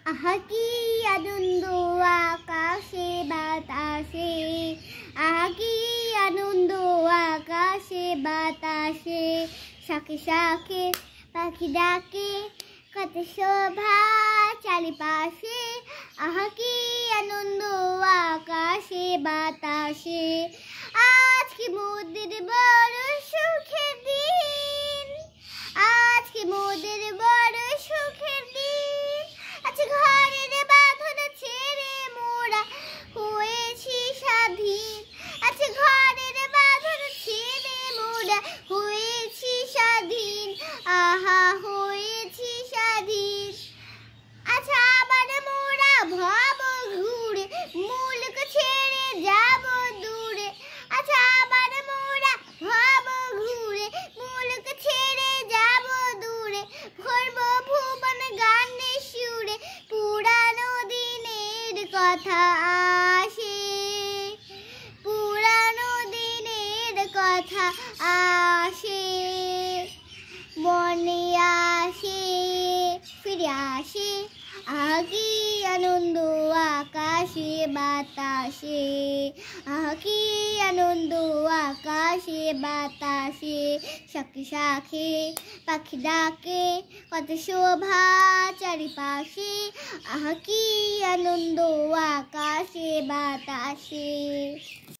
আহা কি আনন্দ আকাশে বাতাসে, আহা কি আনন্দ আকাশে বাতাসে, শাখে শাখে পাখি ডাকে কত শোভা চারিপাশে, আহা কি আনন্দ আকাশে বাতাসে। আজকে মোদের বড় সুখের দিন, আজকে মোদের বড় সুখের দিন। আচ্ছা ঘরের বাঁধন ছেড়ে মোরা হয়েছি স্বাধীন, আচ্ছা ঘরের বাঁধন ছেড়ে মোরা হয়েছি স্বাধীন, আহা হয়েছি স্বাধীন। আচ্ছা আবার মোরা ভাব ঘুরে মুলক ছেড়ে যাব দূরে, আচ্ছা আবার মোরা ভাব ঘুরে মুলক ছেড়ে যাব দূরে, ভরব ভুবন গানে সুরে পুরানো দিনের কথা আসে, পুরানো দিনের কথা আসে, মনে আসে ফিরে আসে। আহা কি আনন্দ আকাশে বাতাসে, আহা কি আনন্দ আকাশে বাতাসে, শাখে শাখে পাখি ডাকে কত শোভা চারিপাশে, আহা কি আনন্দ আকাশে বাতাসে।